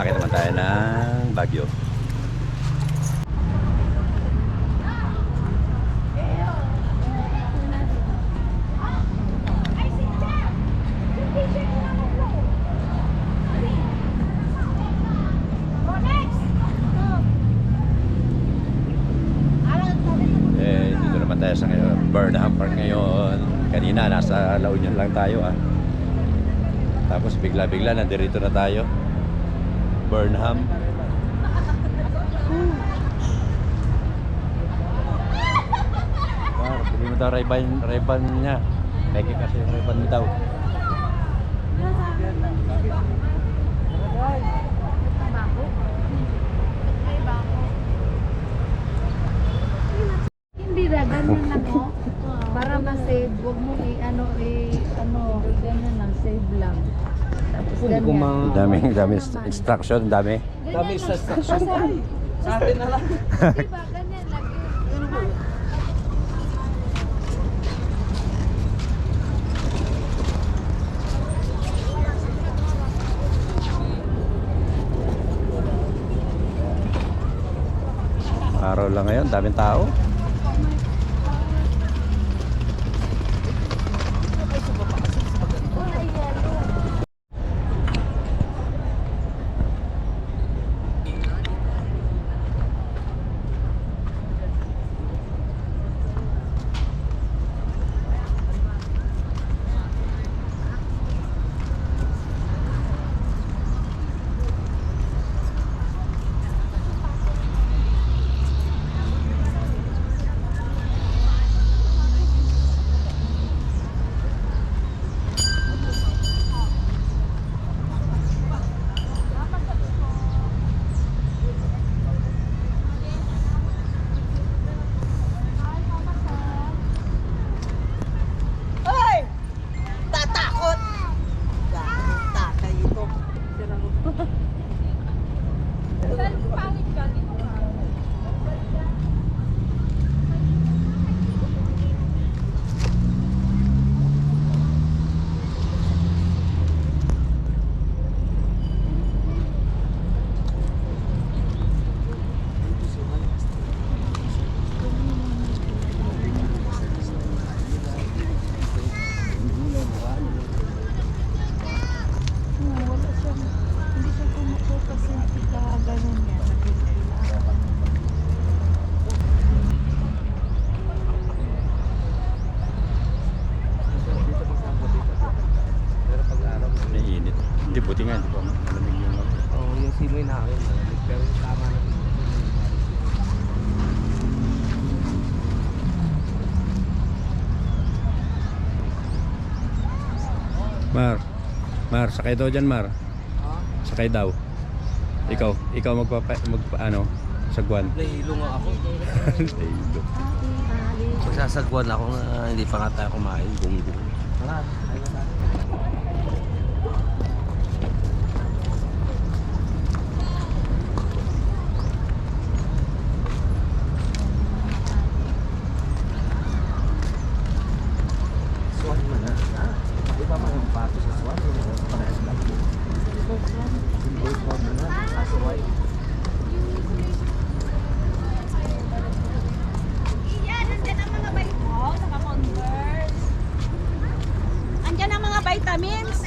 Sakit naman tayo ng Baguio. Dito naman tayo sa Burnham Park ngayon. Kanina nasa La Union lang tayo Tapos bigla-bigla nandirito na tayo. Burnham. Hindi mo daw Ray-Ban niya. Peke kasi yung Ray-Ban mo daw. Hindi na ganyan lang mo. Para ma-save, huwag mo ganyan lang, save lang. Tapos ganyan. Dami instruction, dami. Dami instruction. Sa atin na lang. Diba, ganyan lang. Araw lang ngayon, daming tao. Buti nga, di ba? Malamig yung Oo, yung simoy namin. Pero tama na. Mar, sakay daw dyan, Mar. Sakay daw. Ikaw sagwan. Nahilo nga ako. Nahilo. Magsasagwan ako na hindi pa nga tayo kumain. Gung-gung. Tara, ayun na. Swan mo na. Di ba mga pato sa swan? Parehas lang. Swan mo na. Asway. Andyan ang mga vitamins.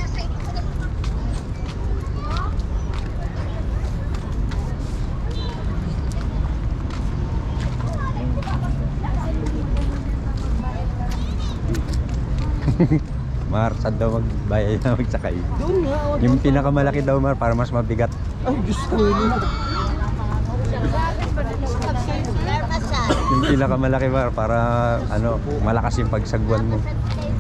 Mar, saan daw magbayad na magsakay? Doon nga. Yung pinakamalaki daw, Mar, para mas mabigat. Ay, Diyos ko yun. Yung pinakamalaki, Mar, para malakas yung pagsagwan mo.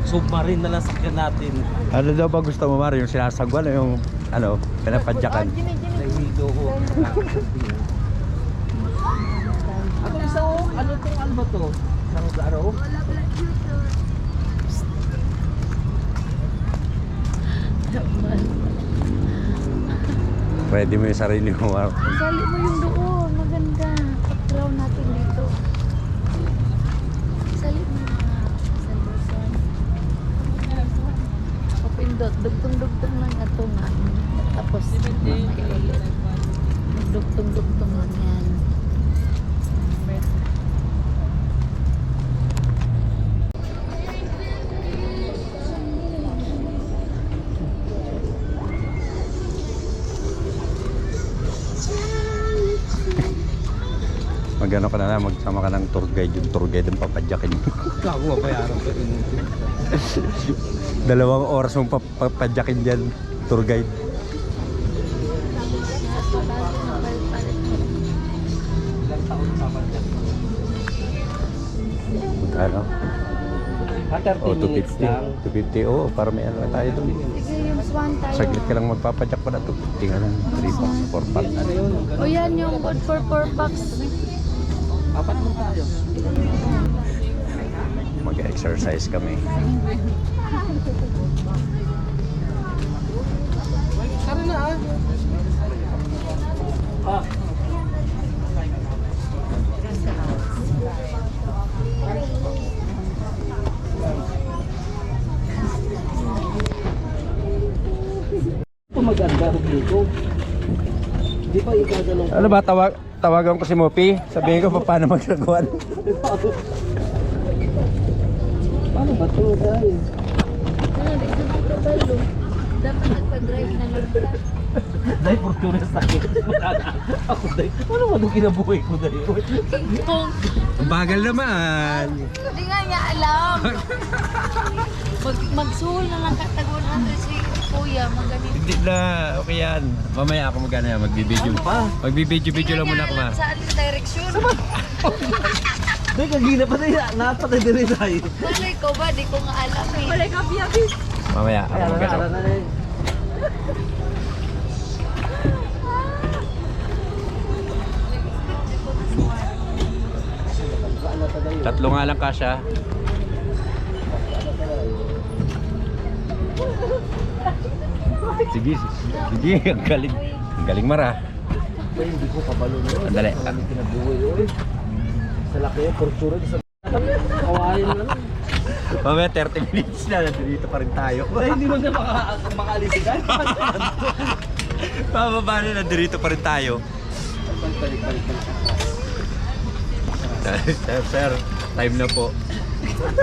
Submarine na lang sakyan natin. Ano daw ba gusto mo, Mar? Yung sinasagwan o yung pinapadyakan? Nahilo ko. Ano isa o? Ano ba to? Sarugaro? Pwede mo yung sarili mo, Mar. Sali mo yung doon, maganda. Pag-draw natin dito. Sali mo na. Sali. Kapindot, dugtong-dugtong lang ito nga. Tapos, mamaya ulit. Dugtong-dugtong lang yan. Magano ka na lang, magsama ka ng tour guide. Yung tour guide ang papadyakin mo. Ako mabayaran ko yun. 2 oras mong papadyakin dyan, tour guide. Ano? Ah, 30 Oh, minutes 250. lang. 250, oo, para may ano na tayo doon. Sige, yung swan tayo. Saglit ka lang magpapadyak pa na 250 nga lang. 3 packs, 4 packs. Ano yun? O yan yung good for 4 packs. Apat mo tayo. Mag-exercise kami. Tara na ah. Ah. Maganda dito. Di pa ikaganong. Ano ba, tawagan ko si Mopi? Sabihin ko pa paano magsagwan. Paano ba ito dahil? Dapat nagpa-drive na lang ka. Dahil for curious na ako dahil. Ano ba itong kinabuhay ko dahil? Kung Bagal naman. hindi nga niya alam. Mag-suhol na lang katagol natin si Kuya. Magaling. Hindi na, okay yan. Mamaya ako magana yan, magbibideo. Magbibideo lang muna ako ma. Saan yung direction? Dahil kagina pa dahil. Napatay din rin dahil. Malay ko ba? Di ko nga alam eh. Malay ka, Biyabi. Mamaya ako magana. na rin. Tatlo nga lang kasya. Sige, sige, ang galing. Ang galing mara. Dahil hindi ko kabalo na yun. Andali. Kami kinabuhay yun. Sa laki yung for sure. Kawain na lang. Mamaya 30 minutes na, nandito pa rin tayo. Dahil hindi mo siya makaalis ka. Pababa na, nandito pa rin tayo. Balik. Sir, time na po.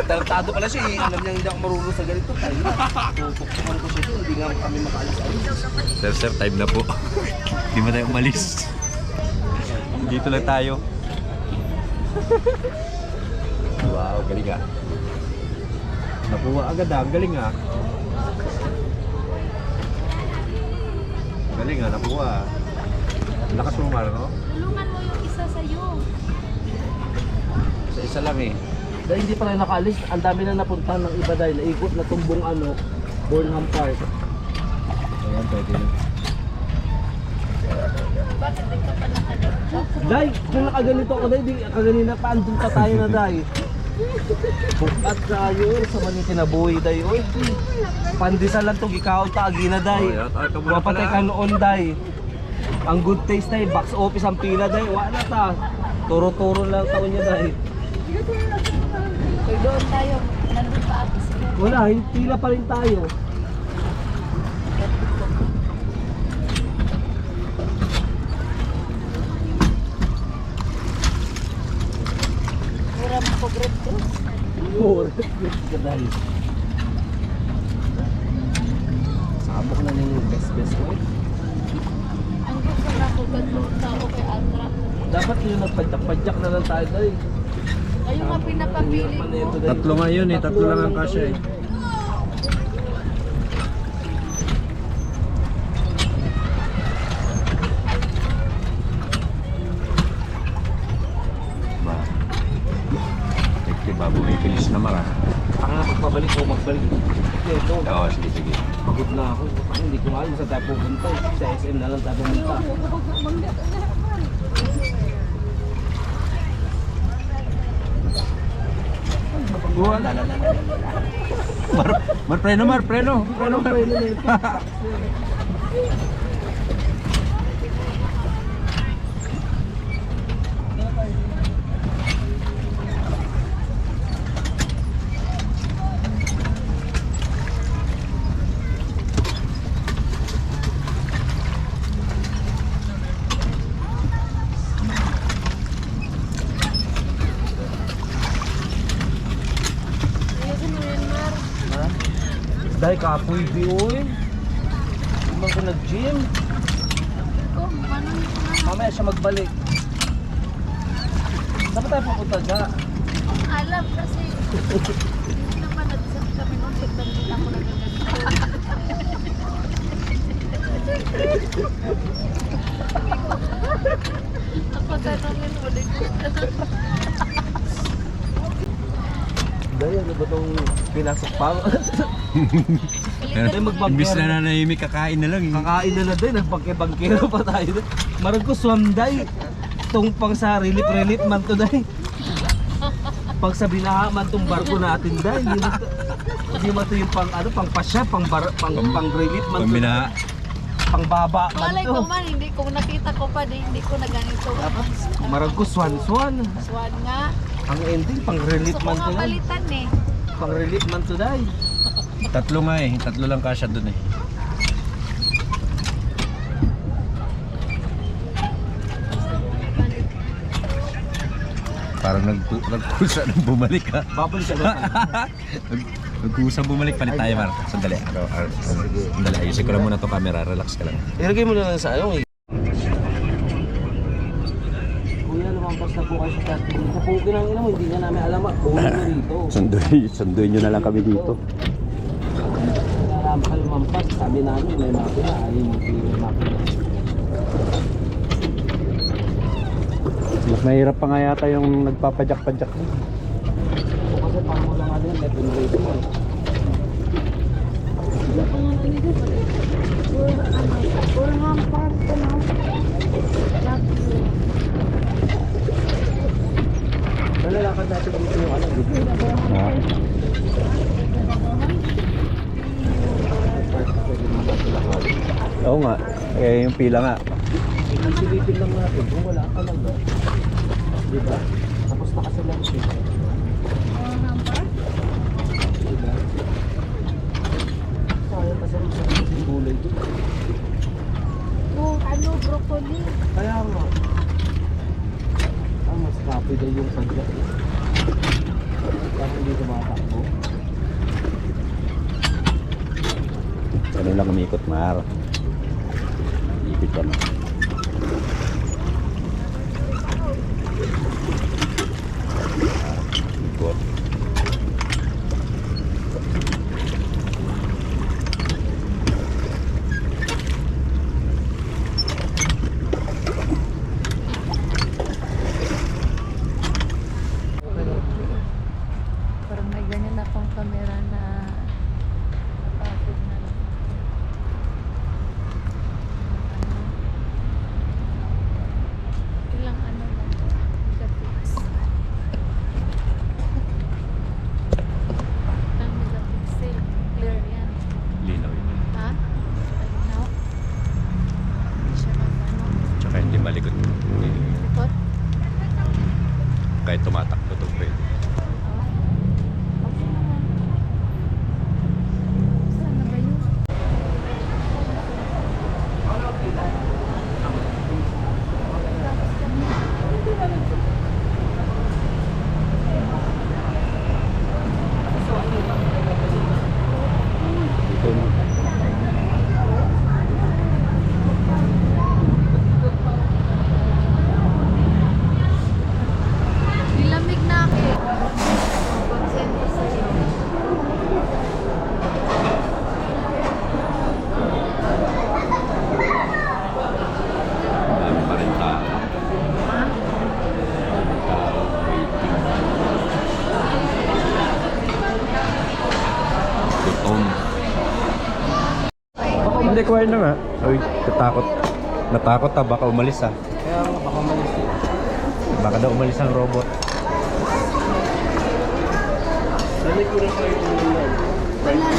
Tarantado pala siya eh. Alam niya hindi ako marunong sa ganito. Tayo na. Tutuktukan ko siya doon. Hindi nga kami makaalis-alis. Sir, time na po. Hindi mo tayo umalis. Dito lang tayo. Wow, galing ah. Nakuha agad ah, galing ah. Galing ah, nakuha ah. Lakas mo Mar, no? Tulungan mo yung isa sa'yo. Sa isa lang eh. Dahil hindi pa rin nakaalis, ang dami na napunta ng iba dahil naikot na tumbong Burnham Park. Ayan, pwede na. Bakit di ka pa nakadito? Dahil, kung nakaganito ako dahil, kaganina pa andun pa tayo na dahil. Bukat tayo, sa maning kinabuhi dahil. Oy, pandesal lang itong ikaw taagi na dahil. Mapatay ka noon dahil. Ang good taste dahil, box office ang pila dahil. Wala ta. Turo-turo lang taon niya dahil. Kaya doon tayo. Nandun pa ako sila. Wala, pila pa rin tayo. Mura mo ko bread ko. More. Dahil. Sabok na yung best ko eh. Ang gusto na ko ganun tao kay Atra. Dapat yung nagpadyak-padyak na lang tayo dahil. Kayo nga pinapabili ko. Tatlo nga yun eh, tatlo lang ang kasya eh. Ba? Ba, bumibilis na mara. Ako na magpabalik o magbalik. Ito, Oo, sige, sige. pagod na ako. Hindi ko alam saan tayo pupunta. Sa SM na lang tayo pumunta. Buwan. Preno. Ano ba yun na ito? Day, kapoy di oy. Ibang ko nag-gym. Ko, manang Mamaya siya magbalik. Saan ba tayo pupunta dyan? alam kasi. Hindi naman nagsasat kami nung sitang din ako na ganito. Ako tanongin mo din ko. Day, ano ba itong pinasok pa? Day, Imbis magbangkero. na nanahimik, kakain na lang. Kakain na na din, nagbangke-bangkero pa tayo. Marag ko swam day. Itong pang sa relief man to day. Pag sa binaha man tong barko natin day. Hindi man to yung pang ano, pang pasya, pang relief man to. Pambina. Pang baba man Malay to. ko man, hindi ko nakita ko pa din, hindi ko na ganito. Marag ko swan. Swan nga. Ang ending pang relief Gusto ko man to nga day. palitan eh. Pang relief man to day. Tatlo nga eh. Tatlo lang kasya dun eh. Parang nagkusa nang bumalik ha. Babalik ka na. Nagkusa bumalik. Palit tayo, Mar. Sandali. Sandali. Ayusin ko lang muna to camera. Relax ka lang. Ilagay mo na lang sa ano. Kuya, lumampas na po kayo sa chat. Sa pukin ang ina mo, hindi nga namin alam. Kunin mo rito. Sunduin nyo na lang kami dito. Alam ka lumampas. Sabi namin, may makina. Ayaw mo yung makina. Mas mahirap pa nga yata yung nagpapadyak-padyak. So kasi parang wala nga din, left and right mo eh. Nalalakad natin dito yung ano, dito. Oo nga. Eh, yung pila nga. Silipin lang natin kung wala ka lang ba. Diba? Tapos nakasalang siya. Diba? Sayang kasi rin sa gulay dito. Kung ano, broccoli. Kaya nga. Mas kape daw yung padyak. Parang hindi tumatakbo. Ano lang umikot, Mar. Ipit ka na. Ikot. Parang may ganyan akong camera na napapagod na lang. Ilang ano lang. Megapix. Ilang megapixel. Clear yan. Linaw yun. Ha? Malinaw? Hindi siya mag-ano. Tsaka hindi malikot. Hindi. Likot? Kahit tumatakbo to pwede. Okay naman. Saan na ba yun? Dito na. Nilamig na ako eh. Pag-send sa'yo. Dami pa rin tao. Tao waiting. Gutom. Hindi, kuhain na nga. Uy, natakot. Natakot ha, baka umalis ha. Kaya nga baka malis eh. Baka daw umalis ang robot. Lamig ko na kayo yung Wala.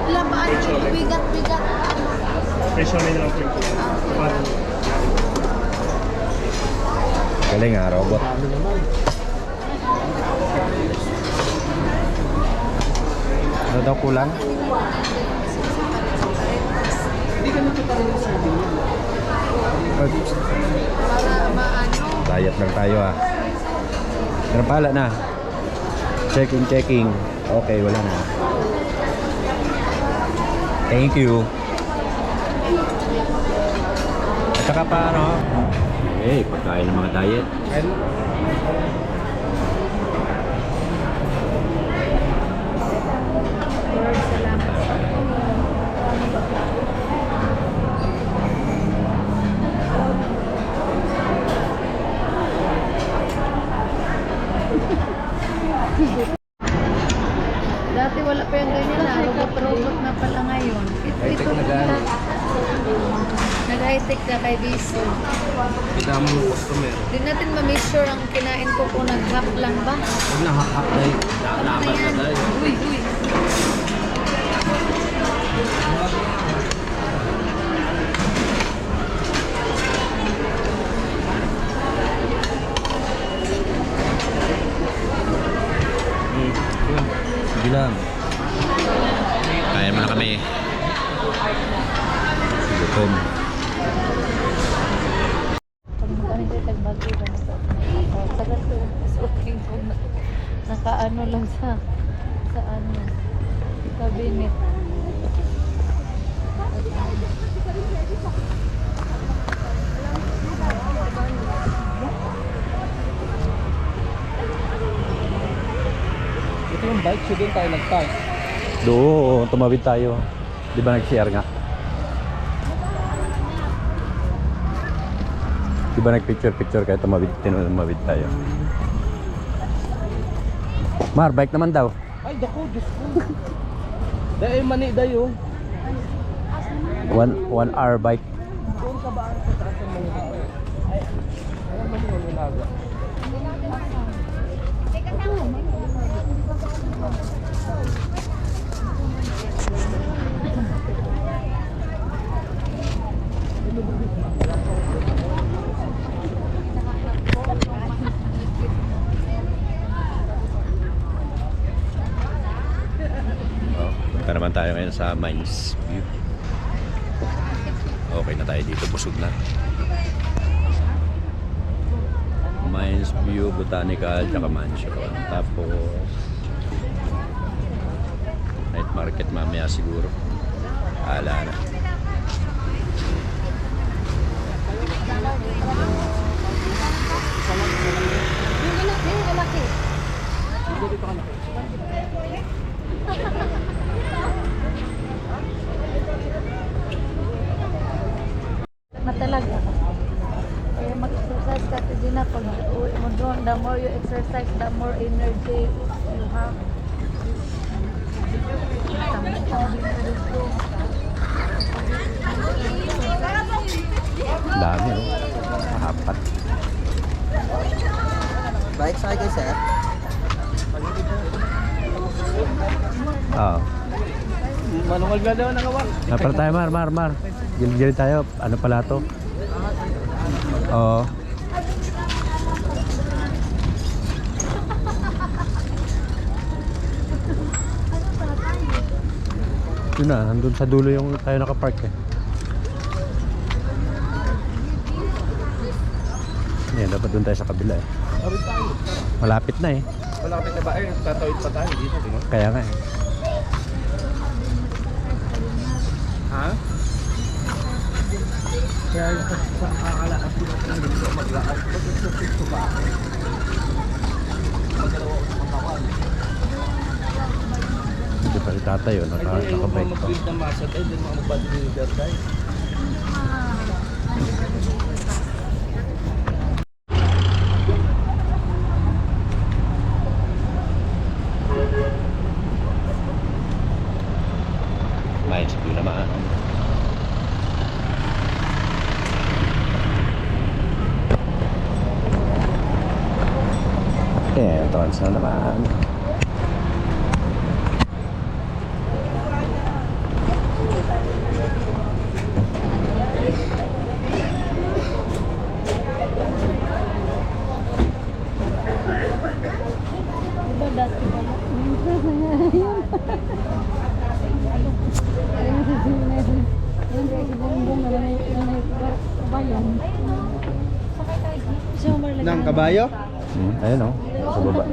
Wala ba? Bigat-bigat. presyonin na lang po yung Galing ha, robot. ano naman. Ano daw kulang? Hindi ka nakita rin yung sabi niya. Para maano. Diet lang tayo ha. Pero pala na. Checking. Okay, wala na. Thank you. At saka pa ano? Eh, pagkain ng mga diet. Lord, salamat. Dati wala pa yung ganyan na. Robot-robot na pala ngayon. Ito na. Nag-high-tech na kay Biso. Pidamo ng customer. Di natin ma-make sure ang kinain ko kung nag-hap lang ba. Huwag na hakak na yun. Nalaman na dahil. Uy, uy. Sige lang. Kain muna kami. Gutom. Pag magaling kayo tagbago ba na sa sagat ko okay ko nakaano lang sa ano cabinet. Ito yung bike, so doon tayo nag-park. Doon, tumawid tayo. Di ba nag-share nga? Di ba nag-picture-picture kayo, tumawid tayo. Mar, bike naman daw. Ay, dako, Diyos ko. Dahil mani dayo. 1 hour bike. Doon ka ba ang pataas ng mga tao? Ay, ayan ba mo nilaga? Punta naman tayo ngayon sa Mines View. Okay na tayo dito, busog na. Mines View, Botanical, tsaka Mansion. Tapos night market mamaya siguro. Ala na. Na talaga. Kaya mag-exercise ka din na pag uwi mo doon, the more you exercise, the more energy you have. Tamang-tamang na dito. Dami, oh. Mahapat. Bike sa akin, sir. Oo. Manual nga daw nakawa. Napala tayo, Mar. Gilid-gilid tayo. Ano pala to? Oo. Yun na, nandun sa dulo yung tayo nakapark eh. Yan, dapat dun tayo sa kabila eh. Abit tayo. Malapit na eh. Malapit na ba? Ay, tatawid pa tayo dito. Di ba? Kaya nga eh. Ha? Kaya yung sa akalaas din natin ang dito maglaas. Pag-exercise ko ba? Magdalawa ko sa katawan. Hindi pa si tatay oh, nakabike Ay, pa. mag-build ng muscle. Ay, din mga bodybuilder tayo. Mines View naman. Entrance na naman. Diba dati pala? Nang kabayo? Ayun oh, sa baba.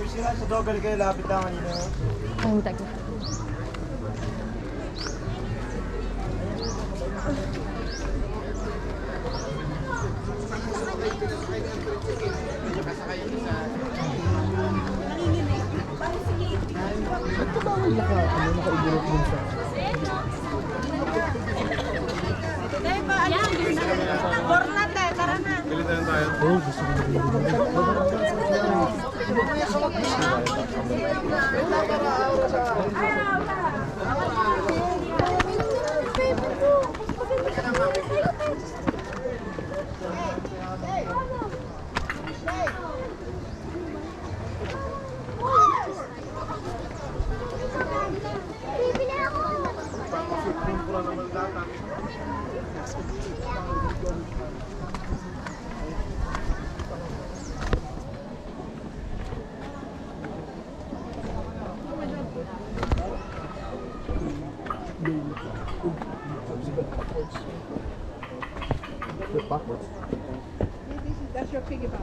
Sila sa dogal kayo, lapit lang kanina. Ang tago. Bornate, tara na. That's your piggy bank.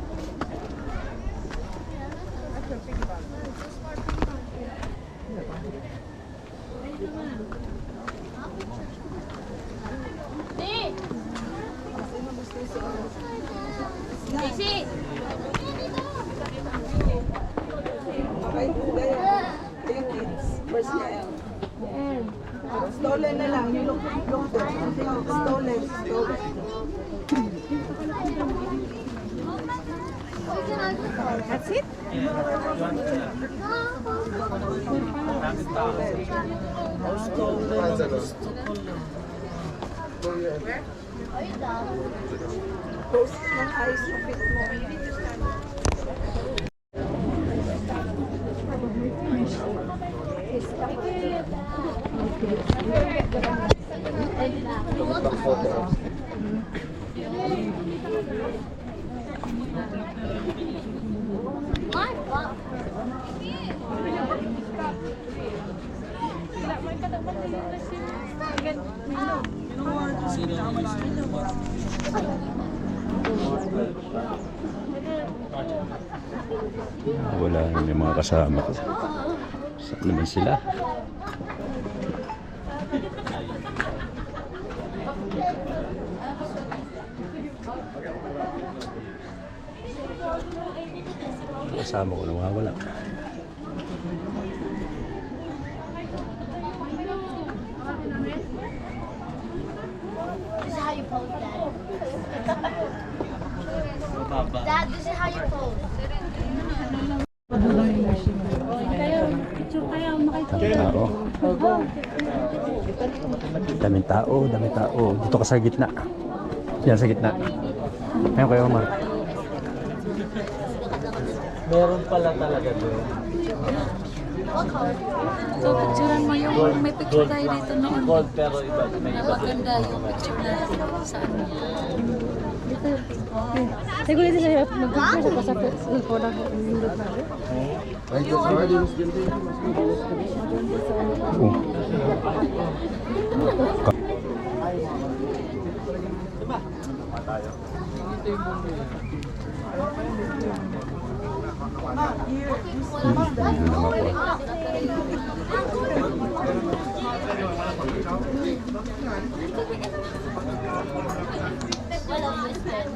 That's your piggy bank. Daisy! Okay, there. Yung kids. Where's Yael? Stolen na lang. You look there. Stolen. That's it? Post ng eyes sa fit mo. Wala yung mga kasama ko. Saan naman sila? Kasama ko nawawala. This is how you pose, Dad. Dad, this is how you pose. Daming tao, daming tao. Dito ka sa gitna. Yan sa gitna. Ayun kayo, Mark. Meron pala talaga doon. What color? So, picturean mo yung may picture tayo dito noon. Gold pero iba. May iba din. Maganda yung picture natin sa ano. Dito. Siguro dito siya mag-picture sa pasapit ko na nindot na.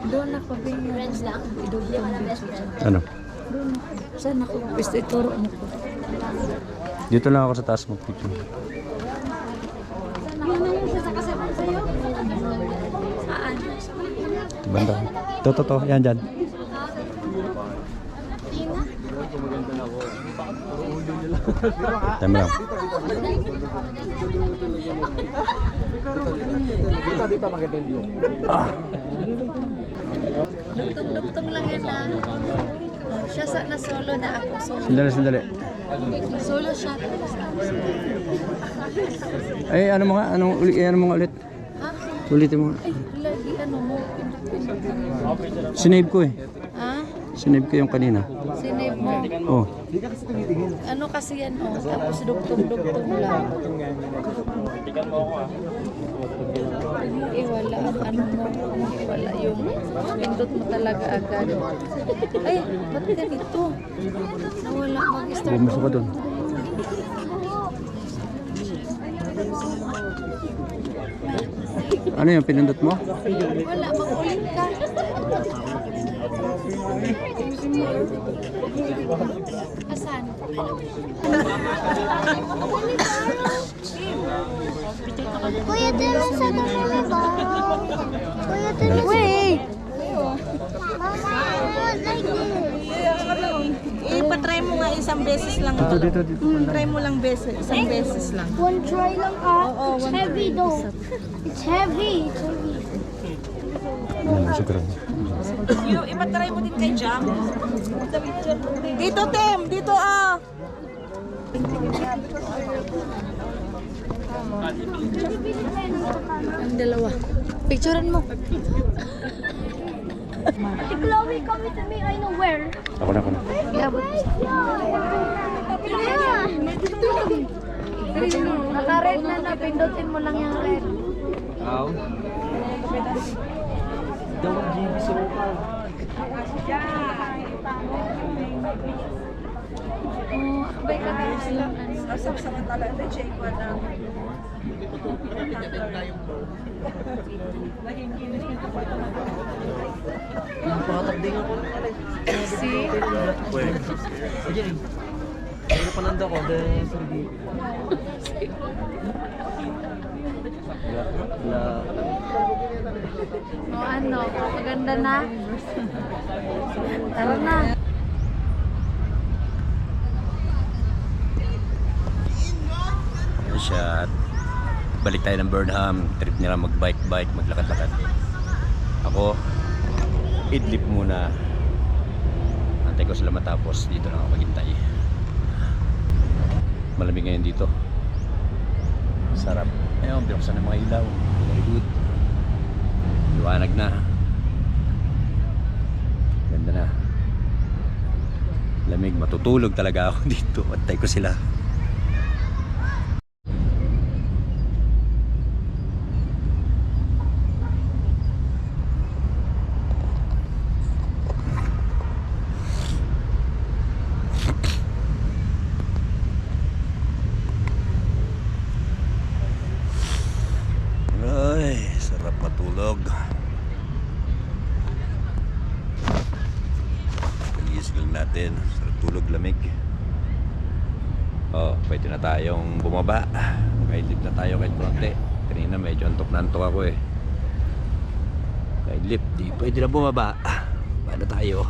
Doon ako bing Friends lang. idog yung picture. Ano? Doon ako. Saan ako? Gusto ituro mo ko. Dito lang ako sa taas mo picture. Banda. To. Yan dyan. Tama lang. Dugtong lang yan na. Siya na solo na ako. Sandali. Solo siya. Ay, ano mo nga? Ano mo nga ulit? Ha? Ulitin mo. Ay, lagi ano mo. Pindot. Sinave ko eh. Ha? Sinave ko yung kanina. Sinave mo. Oh. Ano kasi yan oh. Tapos dugtong lang. Iwala ang ano mo. Iwala yung pindot mo talaga agad. Ay, ba't ganito? Nawala mag-start. Bumusok ka doon. Ano yung pinindot mo? Wala, mag-ulit ka. Asan? Kuya, dito sa tabi ba? Kuya, dito sa... Wait! Mama, like this. Ipatry mo nga isang beses lang. Dito. Try mo lang isang beses lang. One try lang it's heavy though. It's heavy. Siguro. Ipatry mo din kay Jam. Dito, Tem. Dito, ah. Ang dalawa. Picturean mo. Ate Chloe, come with me. I know where. Ako na. Iabot. Yeah. Naka-red na. Pindutin mo lang yung red. Aw. Dawag GB sa upa. Oh, abay ka na sila. Samantala, check ko na. Napakatagding ako ng alay. See? Sige. Ano pa nanda ko? Dahil sige. O ano, maganda na. Tara na. Siya. Balik tayo ng Burnham. Trip nila mag-bike, maglakad-lakad. Ako, idlip muna. Antay ko sila matapos. Dito lang ako maghintay. Malamig ngayon dito. Sarap. Ayun, binuksan ng mga ilaw. Very good. Liwanag na. Ganda na. Lamig. Matutulog talaga ako dito. Antay ko sila. Ay, sarap matulog. Paligis lang natin. Sarap tulog, lamig. Oh, pwede na tayong bumaba. Kaidlip na tayo kahit konti. Kanina medyo antok ako eh. Kaidlip, di pwede na bumaba. Paano tayo?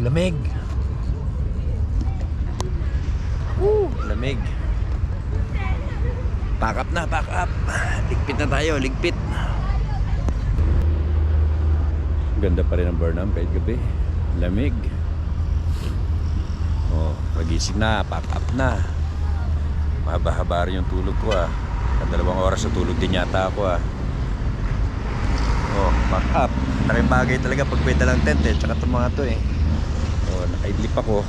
Lamig. Lamig. Pack up na, pack up. Ligpit na tayo, ligpit. Ganda pa rin ang Burnham kahit gabi. Lamig. Oh, pagising na, pack up na. Mahaba-haba rin yung tulog ko ah. 2 oras na tulog din yata ako ah. Oh, pack up. Laking bagay talaga pag may dalang tent eh. Tsaka itong mga to eh. Oh, nakaidlip ako.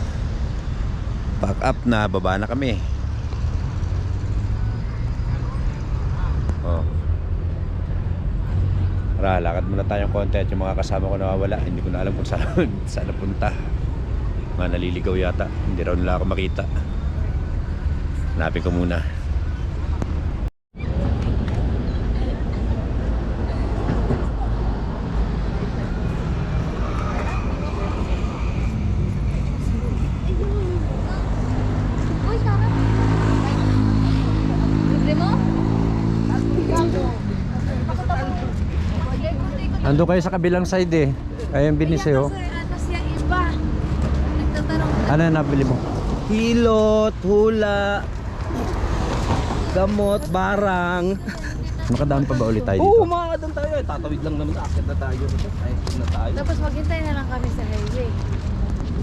Pack up na, baba na kami. Oh. Tara, lakad muna tayong konti at yung mga kasama ko nawawala. Hindi ko na alam kung saan napunta. Mga naliligaw yata. Hindi raw nila ako makita. Hanapin ko muna. Ando kayo sa kabilang side eh. Ayun binis eh oh. Ano siya iba? Nagtatanong Ano yung nabili mo? Hilot, hula, gamot, barang. Makadaan pa ba ulit tayo Oo, dito? makakadaan tayo. Tatawid lang naman. Akit na tayo. Akit na tayo. Tapos maghintay na lang kami sa highway.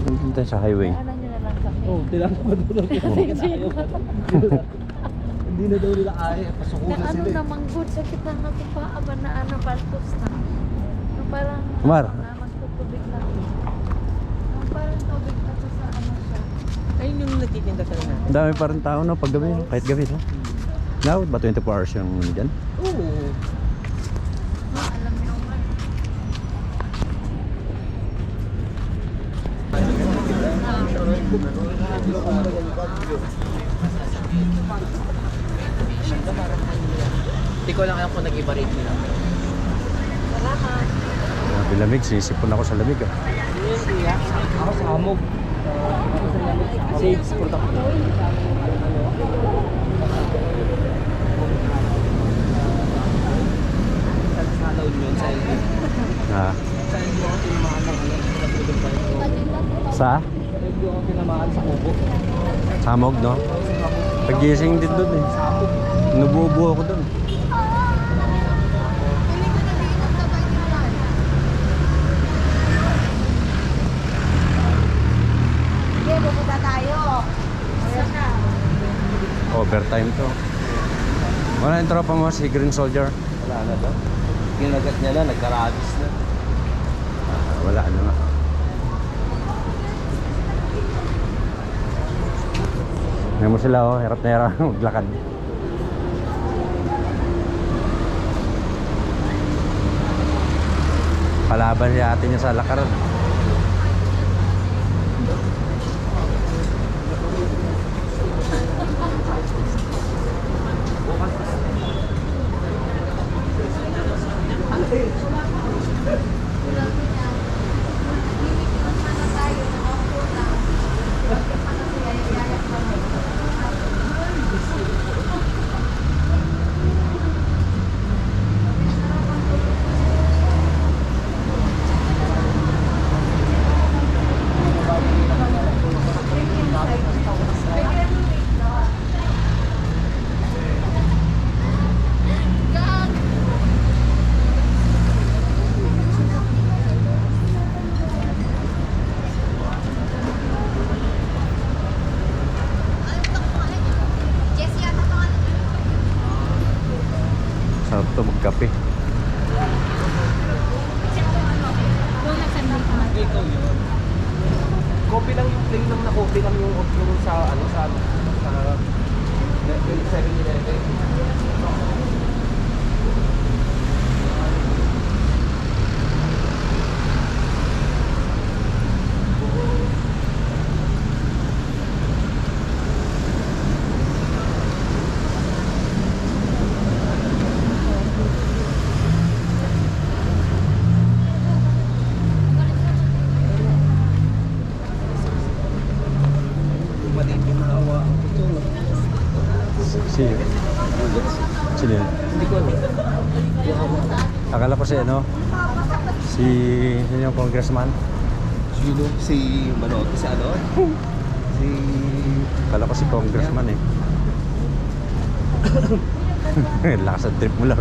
Nandun tayo sa highway. Ano nyo na lang kami. Oo, tinatawad mo daw tayo. Hindi na daw nila kaya. Pasukunan Na ano sila. namang good sa kita na kupaan na ano paltos na. Yung parang Mar. na magtutubig na. Yung parang tubig na to sa ano siya. Ayun yung nagtitinda talaga natin. Ang dami pa rin tao no, pag gabi, no? Kahit gabi, no? Now, ba 24 hours yung ano dyan? Oo. Alam niyo man. Hindi ko lang alam kung nag-iba rate nila. Grabe lamig, sinisipon ako sa lamig ah. Ako sa hamog. Sales product. Sa load yun sa LB. Ha? Sa LB ako tinamaan ng ano. Sa? Sa LB ako tinamaan sa kubo. Samog, no? Pagising din doon eh. Nububo ako doon. Sige, pupunta tayo. Overtime to. Wala yung tropa mo, si Green Soldier. Wala na daw. Ginagat niya na, nagkarabis na. Wala na nga. Ngayon mo sila oh, hirap na hirap maglakad. Palaban si ate niya sa lakaran. Sarap to magkape. Coffee lang yung plain lang na coffee lang yung sa ano sa 7-Eleven. Maliit yung hawa. Sino? Sino yun? Hindi ko alam. Akala ko si ano? Sino yung congressman? Sino? Si Manote, si ano? Si... Akala ko si congressman eh. Lakas ang trip mo lang.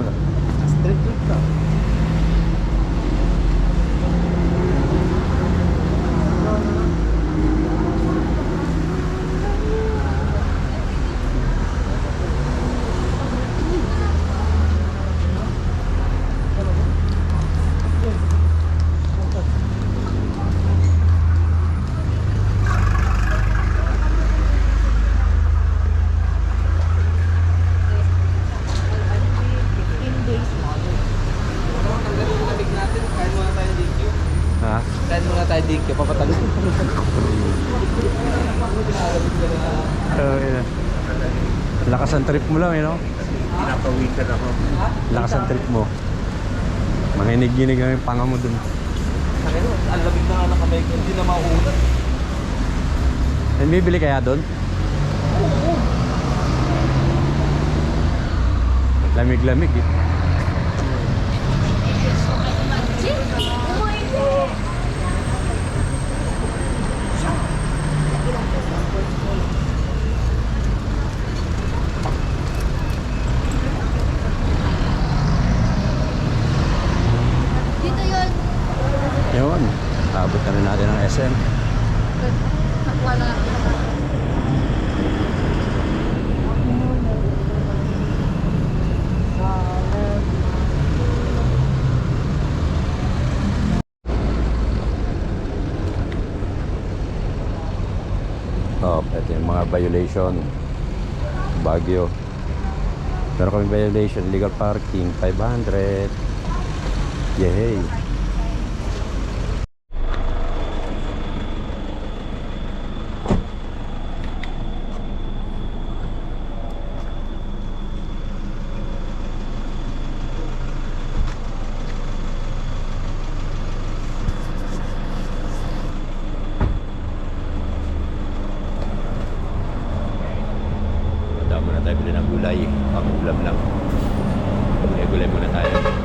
Street trip ka. Ha? Kain muna tayo dito, papatalo. Lakas ang trip mo lang eh, no? Pinapawikan ako. Lakas ang trip mo. Makinig-ginig lang yung panga mo dun. Sakin mo, ang labig na nga ng kamay ko, hindi na mauulat. Bibili kaya dun? Lamig-lamig eh. Dito yun. Yun, abot na rin natin ang SM. Wala. Oh, ito yung mga violation. Baguio. Meron kami violation, illegal parking, 500. Yehey. Madama na tayo bili ng gulay. Pang-ulam lang. Gulay-gulay muna tayo.